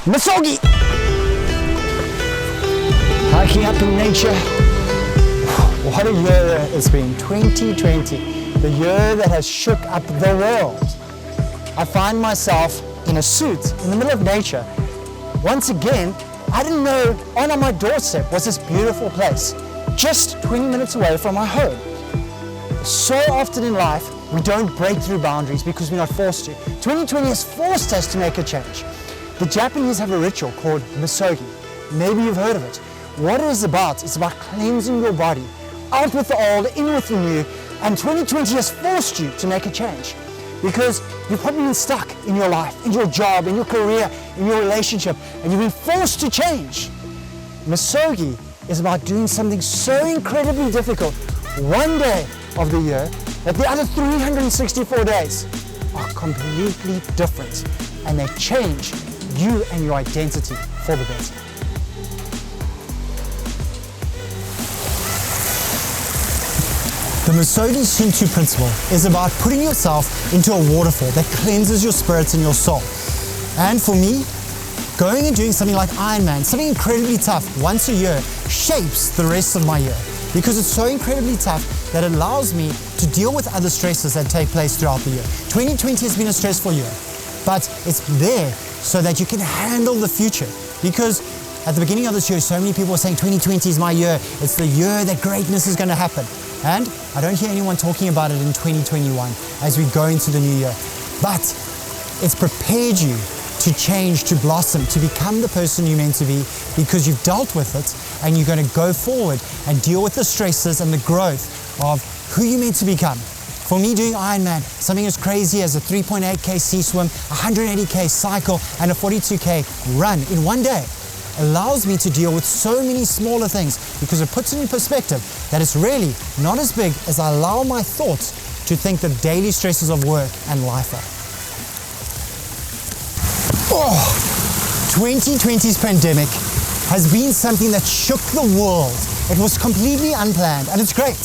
Misogi! Hiking up in nature. What a year it's been, 2020. The year that has shook up the world. I find myself in a suit in the middle of nature. Once again, I didn't know on my doorstep was this beautiful place, just 20 minutes away from my home. So often in life, we don't break through boundaries because we're not forced to. 2020 has forced us to make a change. The Japanese have a ritual called Misogi. Maybe you've heard of it. What it is about, it's about cleansing your body. Out with the old, in with the new. And 2020 has forced you to make a change. Because you've probably been stuck in your life, in your job, in your career, in your relationship, and you've been forced to change. Misogi is about doing something so incredibly difficult one day of the year that the other 364 days are completely different, and they change you and your identity for the better. The Misogi Shinto principle is about putting yourself into a waterfall that cleanses your spirit and your soul. And for me, going and doing something like Ironman, something incredibly tough once a year, shapes the rest of my year. Because it's so incredibly tough that it allows me to deal with other stresses that take place throughout the year. 2020 has been a stressful year, but it's there so that you can handle the future. Because at the beginning of this year, so many people were saying 2020 is my year. It's the year that greatness is going to happen. And I don't hear anyone talking about it in 2021 as we go into the new year. But it's prepared you to change, to blossom, to become the person you're meant to be, because you've dealt with it and you're going to go forward and deal with the stresses and the growth of who you're meant to become. For me, doing Ironman, something as crazy as a 3.8K sea swim, 180K cycle, and a 42K run in one day allows me to deal with so many smaller things, because it puts it in perspective that it's really not as big as I allow my thoughts to think the daily stresses of work and life are. 2020's pandemic has been something that shook the world. It was completely unplanned, and it's great.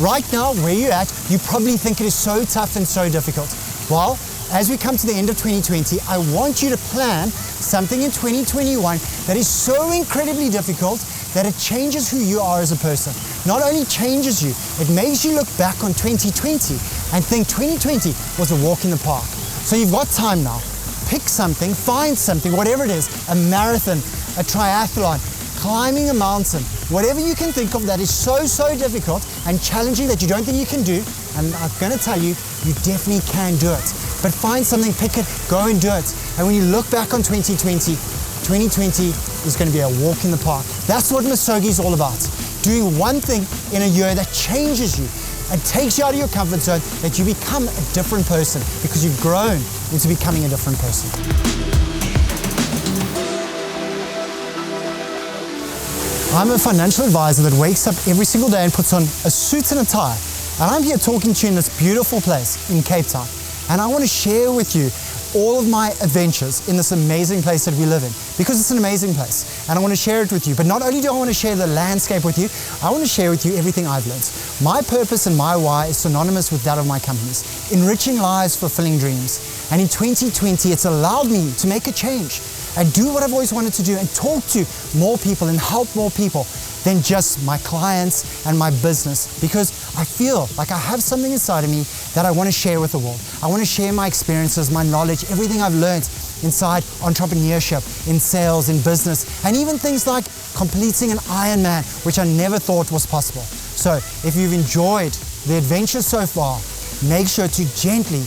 Right now, where you're at, you probably think it is so tough and so difficult. Well, as we come to the end of 2020, I want you to plan something in 2021 that is so incredibly difficult that it changes who you are as a person. Not only changes you, it makes you look back on 2020 and think 2020 was a walk in the park. So you've got time now. Pick something, find something, whatever it is, a marathon, a triathlon, climbing a mountain, whatever you can think of that is so difficult and challenging that you don't think you can do, and I'm going to tell you, you definitely can do it. But find something, pick it, go and do it. And when you look back on 2020 is going to be a walk in the park. That's what Misogi is all about. Doing one thing in a year that changes you and takes you out of your comfort zone, that you become a different person because you've grown into becoming a different person. I'm a financial advisor that wakes up every single day and puts on a suit and a tie. And I'm here talking to you in this beautiful place in Cape Town. And I want to share with you all of my adventures in this amazing place that we live in, because it's an amazing place. And I want to share it with you. But not only do I want to share the landscape with you, I want to share with you everything I've learned. My purpose and my why is synonymous with that of my companies. Enriching lives, fulfilling dreams. And in 2020, it's allowed me to make a change and do what I've always wanted to do and talk to more people and help more people than just my clients and my business, because I feel like I have something inside of me that I want to share with the world. I want to share my experiences, my knowledge, everything I've learned inside entrepreneurship, in sales, in business, and even things like completing an Ironman, which I never thought was possible. So if you've enjoyed the adventure so far, make sure to gently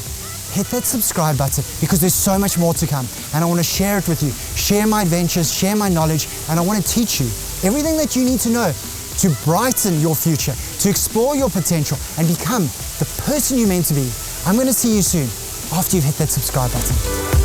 hit that subscribe button, because there's so much more to come. And I want to share it with you, share my adventures, share my knowledge, and I want to teach you everything that you need to know to brighten your future, to explore your potential and become the person you're meant to be. I'm going to see you soon after you've hit that subscribe button.